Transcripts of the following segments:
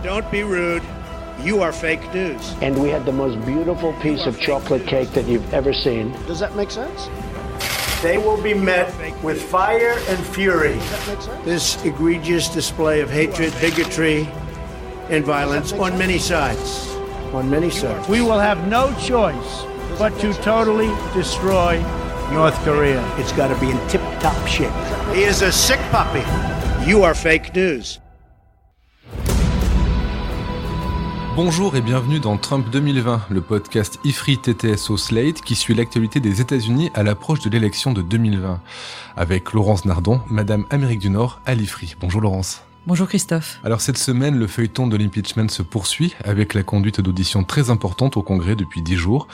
Don't be rude. You are fake news. And we had the most beautiful piece of chocolate cake that you've ever seen. Does that make sense? They will be met with fire and fury. This egregious display of hatred, bigotry, and violence on many sides. On many sides. We will have no choice but to totally destroy North Korea. It's got to be in tip-top shape. He is a sick puppy. You are fake news. Bonjour et bienvenue dans Trump 2020, le podcast IFRI TTSO Slate qui suit l'actualité des États-Unis à l'approche de l'élection de 2020. Avec Laurence Nardon, Madame Amérique du Nord à l'IFRI. Bonjour Laurence. Bonjour Christophe. Alors cette semaine, le feuilleton de l'impeachment se poursuit avec la conduite d'auditions très importantes au Congrès depuis 10 jours.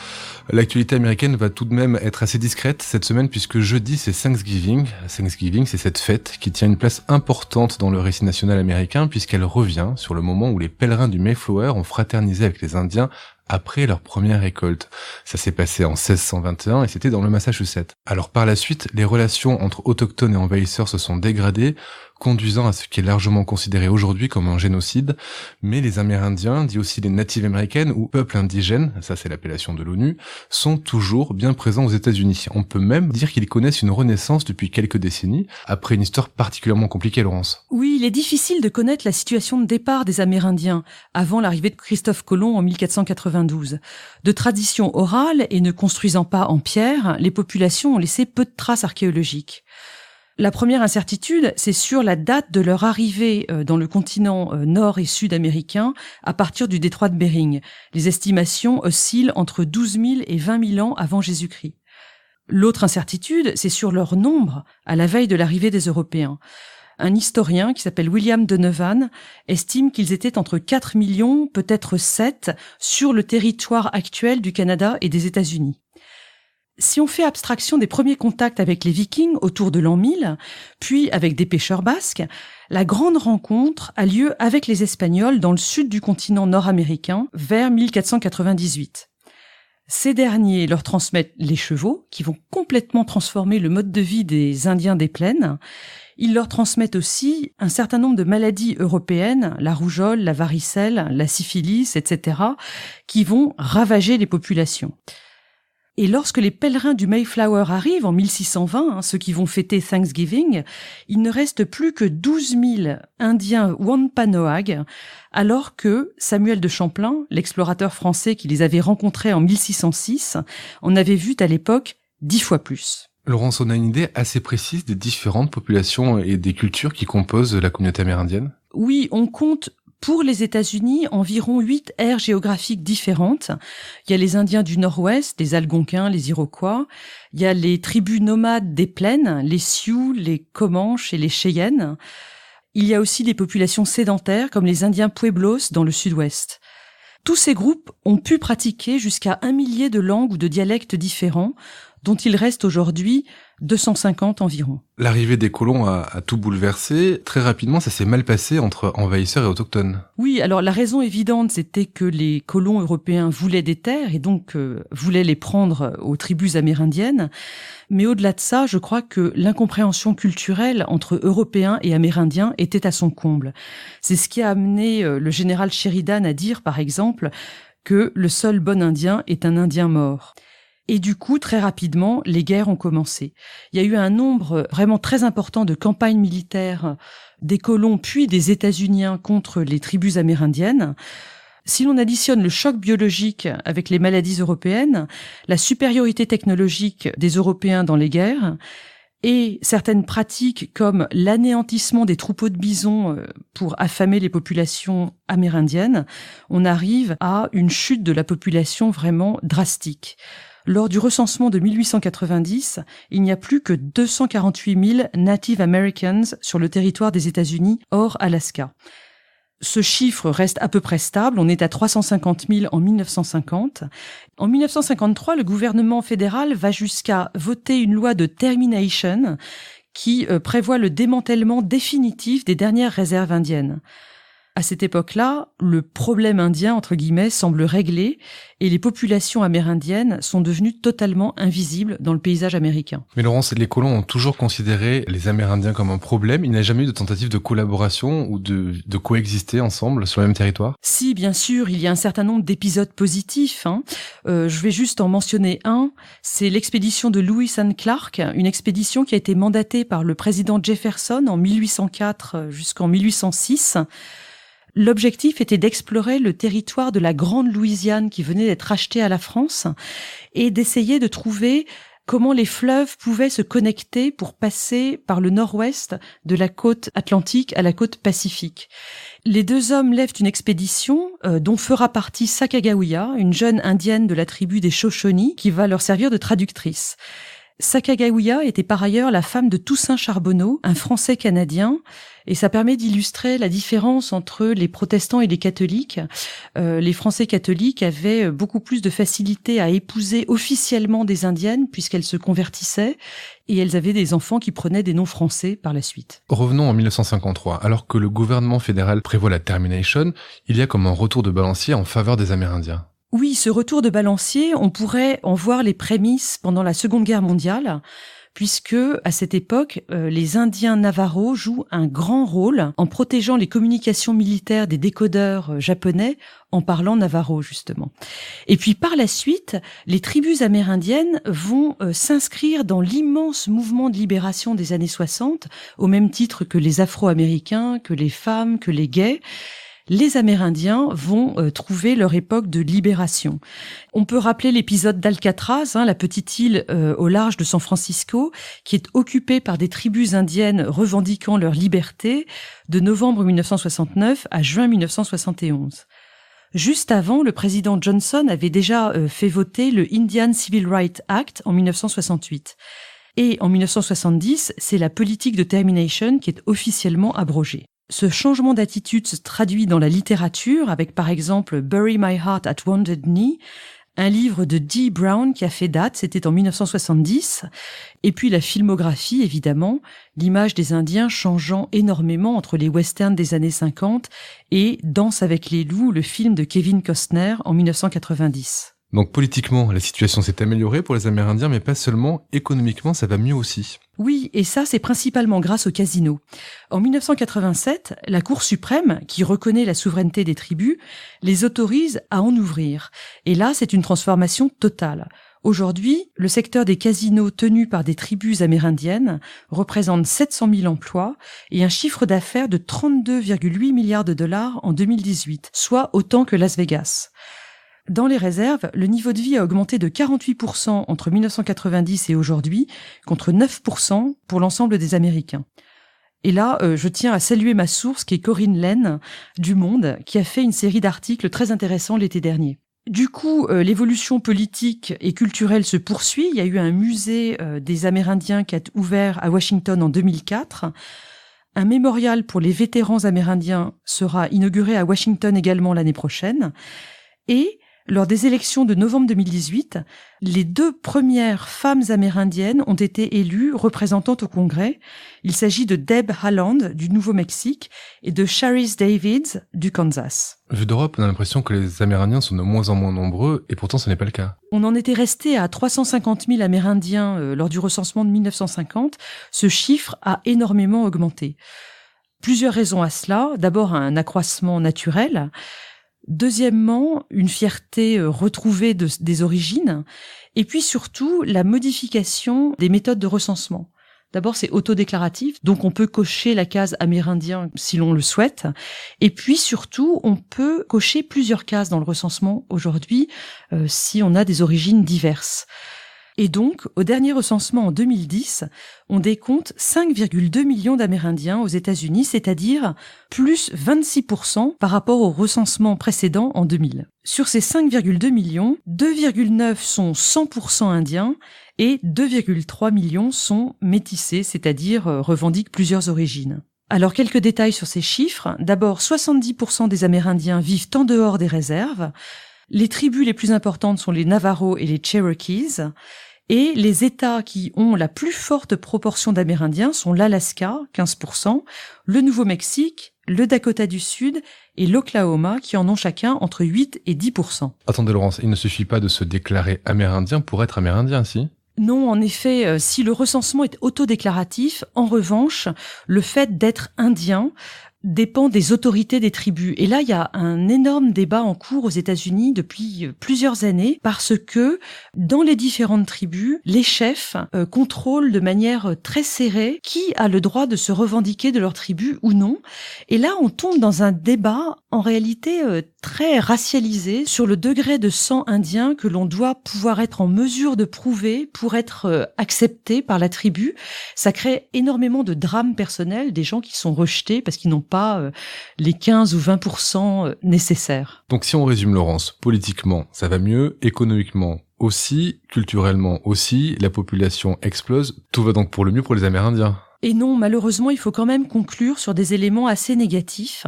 L'actualité américaine va tout de même être assez discrète cette semaine puisque jeudi c'est Thanksgiving. Thanksgiving, c'est cette fête qui tient une place importante dans le récit national américain puisqu'elle revient sur le moment où les pèlerins du Mayflower ont fraternisé avec les Indiens après leur première récolte. Ça s'est passé en 1621 et c'était dans le Massachusetts. Alors par la suite, les relations entre autochtones et envahisseurs se sont dégradées, conduisant à ce qui est largement considéré aujourd'hui comme un génocide, mais les Amérindiens, dit aussi les Natives américaines ou peuples indigènes, ça c'est l'appellation de l'ONU, sont toujours bien présents aux États-Unis. On peut même dire qu'ils connaissent une renaissance depuis quelques décennies, après une histoire particulièrement compliquée, Laurence. Oui, il est difficile de connaître la situation de départ des Amérindiens avant l'arrivée de Christophe Colomb en 1492. De tradition orale et ne construisant pas en pierre, les populations ont laissé peu de traces archéologiques. La première incertitude, c'est sur la date de leur arrivée dans le continent nord et sud américain à partir du détroit de Bering. Les estimations oscillent entre 12 000 et 20 000 ans avant Jésus-Christ. L'autre incertitude, c'est sur leur nombre à la veille de l'arrivée des Européens. Un historien qui s'appelle William Donovan estime qu'ils étaient entre 4 millions, peut-être 7, sur le territoire actuel du Canada et des États-Unis. Si on fait abstraction des premiers contacts avec les Vikings autour de l'an 1000, puis avec des pêcheurs basques, la grande rencontre a lieu avec les Espagnols dans le sud du continent nord-américain vers 1498. Ces derniers leur transmettent les chevaux, qui vont complètement transformer le mode de vie des Indiens des plaines. Ils leur transmettent aussi un certain nombre de maladies européennes, la rougeole, la varicelle, la syphilis, etc., qui vont ravager les populations. Et lorsque les pèlerins du Mayflower arrivent en 1620, ceux qui vont fêter Thanksgiving, il ne reste plus que 12 000 Indiens Wampanoag, alors que Samuel de Champlain, l'explorateur français qui les avait rencontrés en 1606, en avait vu à l'époque 10 fois plus. Laurence, on a une idée assez précise des différentes populations et des cultures qui composent la communauté amérindienne ? Oui, on compte pour les États-Unis environ 8 aires géographiques différentes. Il y a les Indiens du Nord-Ouest, les Algonquins, les Iroquois. Il y a les tribus nomades des plaines, les Sioux, les Comanches et les Cheyennes. Il y a aussi des populations sédentaires comme les Indiens Pueblos dans le Sud-Ouest. Tous ces groupes ont pu pratiquer jusqu'à 1 millier de langues ou de dialectes différents, dont il reste aujourd'hui 250 environ. L'arrivée des colons a tout bouleversé. Très rapidement, ça s'est mal passé entre envahisseurs et autochtones. Oui, alors la raison évidente, c'était que les colons européens voulaient des terres et donc voulaient les prendre aux tribus amérindiennes. Mais au-delà de ça, je crois que l'incompréhension culturelle entre Européens et Amérindiens était à son comble. C'est ce qui a amené le général Sheridan à dire, par exemple, que le seul bon Indien est un Indien mort. Et du coup, très rapidement, les guerres ont commencé. Il y a eu un nombre vraiment très important de campagnes militaires des colons puis des États-Unis contre les tribus amérindiennes. Si l'on additionne le choc biologique avec les maladies européennes, la supériorité technologique des Européens dans les guerres et certaines pratiques comme l'anéantissement des troupeaux de bisons pour affamer les populations amérindiennes, on arrive à une chute de la population vraiment drastique. Lors du recensement de 1890, il n'y a plus que 248 000 Native Americans sur le territoire des États-Unis, hors Alaska. Ce chiffre reste à peu près stable, on est à 350 000 en 1950. En 1953, le gouvernement fédéral va jusqu'à voter une loi de termination qui prévoit le démantèlement définitif des dernières réserves indiennes. À cette époque-là, le problème indien, entre guillemets, semble réglé et les populations amérindiennes sont devenues totalement invisibles dans le paysage américain. Mais Laurence, les colons ont toujours considéré les Amérindiens comme un problème. Il n'y a jamais eu de tentative de collaboration ou de coexister ensemble sur le même territoire? Si, bien sûr, il y a un certain nombre d'épisodes positifs. Je vais juste en mentionner un. C'est l'expédition de Lewis and Clark, une expédition qui a été mandatée par le président Jefferson en 1804 jusqu'en 1806. L'objectif était d'explorer le territoire de la Grande Louisiane qui venait d'être racheté à la France et d'essayer de trouver comment les fleuves pouvaient se connecter pour passer par le nord-ouest de la côte atlantique à la côte pacifique. Les deux hommes lèvent une expédition dont fera partie Sacagawea, une jeune indienne de la tribu des Shoshone qui va leur servir de traductrice. Sacagawea était par ailleurs la femme de Toussaint Charbonneau, un Français canadien, et ça permet d'illustrer la différence entre les protestants et les catholiques. Les Français catholiques avaient beaucoup plus de facilité à épouser officiellement des indiennes puisqu'elles se convertissaient et elles avaient des enfants qui prenaient des noms français par la suite. Revenons en 1953. Alors que le gouvernement fédéral prévoit la termination, il y a comme un retour de balancier en faveur des Amérindiens. Oui, ce retour de balancier, on pourrait en voir les prémices pendant la Seconde Guerre mondiale, puisque à cette époque, les Indiens Navajo jouent un grand rôle en protégeant les communications militaires des décodeurs japonais en parlant Navajo, justement. Et puis par la suite, les tribus amérindiennes vont s'inscrire dans l'immense mouvement de libération des années 60, au même titre que les Afro-Américains, que les femmes, que les gays. Les Amérindiens vont trouver leur époque de libération. On peut rappeler l'épisode d'Alcatraz, la petite île au large de San Francisco, qui est occupée par des tribus indiennes revendiquant leur liberté de novembre 1969 à juin 1971. Juste avant, le président Johnson avait déjà fait voter le Indian Civil Rights Act en 1968. Et en 1970, c'est la politique de termination qui est officiellement abrogée. Ce changement d'attitude se traduit dans la littérature avec par exemple Bury My Heart at Wounded Knee, un livre de Dee Brown qui a fait date, c'était en 1970, et puis la filmographie évidemment, l'image des Indiens changeant énormément entre les westerns des années 50 et Danse avec les loups, le film de Kevin Costner en 1990. Donc politiquement, la situation s'est améliorée pour les Amérindiens, mais pas seulement, économiquement ça va mieux aussi. Oui, et ça c'est principalement grâce au casino. En 1987, la Cour suprême, qui reconnaît la souveraineté des tribus, les autorise à en ouvrir. Et là, c'est une transformation totale. Aujourd'hui, le secteur des casinos tenus par des tribus amérindiennes représente 700 000 emplois et un chiffre d'affaires de 32,8 milliards de dollars en 2018, soit autant que Las Vegas. Dans les réserves, le niveau de vie a augmenté de 48% entre 1990 et aujourd'hui, contre 9% pour l'ensemble des Américains. Et là, je tiens à saluer ma source qui est Corinne Laine du Monde, qui a fait une série d'articles très intéressants l'été dernier. Du coup, l'évolution politique et culturelle se poursuit. Il y a eu un musée des Amérindiens qui a ouvert à Washington en 2004. Un mémorial pour les vétérans amérindiens sera inauguré à Washington également l'année prochaine. Et lors des élections de novembre 2018, les 2 premières femmes amérindiennes ont été élues représentantes au Congrès. Il s'agit de Deb Haaland du Nouveau-Mexique et de Sharice Davids du Kansas. Vu d'Europe, on a l'impression que les Amérindiens sont de moins en moins nombreux, et pourtant ce n'est pas le cas. On en était resté à 350 000 Amérindiens lors du recensement de 1950. Ce chiffre a énormément augmenté. Plusieurs raisons à cela. D'abord, un accroissement naturel. Deuxièmement, une fierté retrouvée des origines. Et puis surtout, la modification des méthodes de recensement. D'abord, c'est autodéclaratif, donc on peut cocher la case amérindien si l'on le souhaite. Et puis surtout, on peut cocher plusieurs cases dans le recensement aujourd'hui si on a des origines diverses. Et donc, au dernier recensement en 2010, on décompte 5,2 millions d'Amérindiens aux États-Unis, c'est-à-dire plus 26% par rapport au recensement précédent en 2000. Sur ces 5,2 millions, 2,9 sont 100% indiens et 2,3 millions sont métissés, c'est-à-dire revendiquent plusieurs origines. Alors, quelques détails sur ces chiffres. D'abord, 70% des Amérindiens vivent en dehors des réserves. Les tribus les plus importantes sont les Navajo et les Cherokees. Et les États qui ont la plus forte proportion d'Amérindiens sont l'Alaska, 15%, le Nouveau-Mexique, le Dakota du Sud et l'Oklahoma qui en ont chacun entre 8 et 10%. Attendez Laurence, il ne suffit pas de se déclarer amérindien pour être amérindien, si ? Non, en effet, si le recensement est autodéclaratif, en revanche, le fait d'être indien dépend des autorités des tribus. Et là, il y a un énorme débat en cours aux États-Unis depuis plusieurs années parce que dans les différentes tribus, les chefs contrôlent de manière très serrée qui a le droit de se revendiquer de leur tribu ou non. Et là, on tombe dans un débat en réalité très racialisé sur le degré de sang indien que l'on doit pouvoir être en mesure de prouver pour être accepté par la tribu. Ça crée énormément de drames personnels, des gens qui sont rejetés parce qu'ils n'ont pas les 15 ou 20% nécessaires. Donc si on résume Laurence, politiquement ça va mieux, économiquement aussi, culturellement aussi, la population explose, tout va donc pour le mieux pour les Amérindiens. Et non, malheureusement, il faut quand même conclure sur des éléments assez négatifs,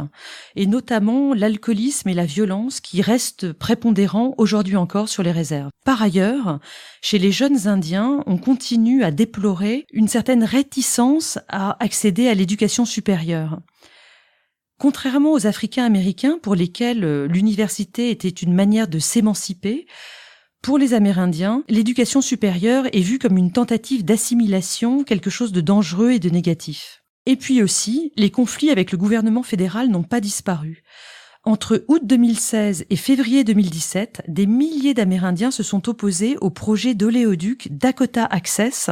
et notamment l'alcoolisme et la violence qui restent prépondérants aujourd'hui encore sur les réserves. Par ailleurs, chez les jeunes Indiens, on continue à déplorer une certaine réticence à accéder à l'éducation supérieure. Contrairement aux Africains américains pour lesquels l'université était une manière de s'émanciper, pour les Amérindiens, l'éducation supérieure est vue comme une tentative d'assimilation, quelque chose de dangereux et de négatif. Et puis aussi, les conflits avec le gouvernement fédéral n'ont pas disparu. Entre août 2016 et février 2017, des milliers d'Amérindiens se sont opposés au projet d'oléoduc Dakota Access,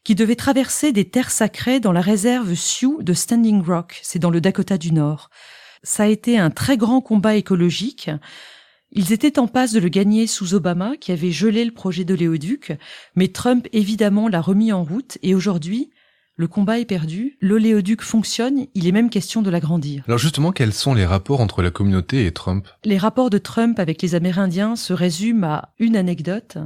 qui devait traverser des terres sacrées dans la réserve Sioux de Standing Rock, c'est dans le Dakota du Nord. Ça a été un très grand combat écologique. Ils étaient en passe de le gagner sous Obama, qui avait gelé le projet d'oléoduc, mais Trump évidemment l'a remis en route, et aujourd'hui, le combat est perdu, l'oléoduc fonctionne, il est même question de l'agrandir. Alors justement, quels sont les rapports entre la communauté et Trump ? Les rapports de Trump avec les Amérindiens se résument à une anecdote,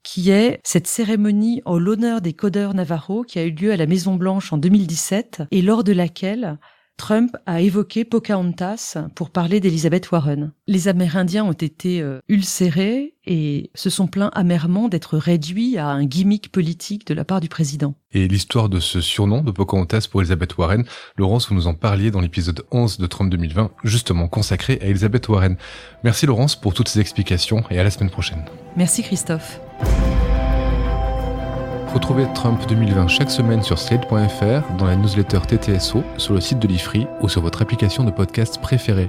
qui est cette cérémonie en l'honneur des codeurs Navajo qui a eu lieu à la Maison-Blanche en 2017, et lors de laquelle Trump a évoqué Pocahontas pour parler d'Elizabeth Warren. Les Amérindiens ont été ulcérés et se sont plaints amèrement d'être réduits à un gimmick politique de la part du président. Et l'histoire de ce surnom de Pocahontas pour Elizabeth Warren, Laurence, vous nous en parliez dans l'épisode 11 de Trump 2020, justement consacré à Elizabeth Warren. Merci Laurence pour toutes ces explications et à la semaine prochaine. Merci Christophe. Retrouvez Trump 2020 chaque semaine sur slate.fr, dans la newsletter TTSO, sur le site de l'IFRI ou sur votre application de podcast préférée.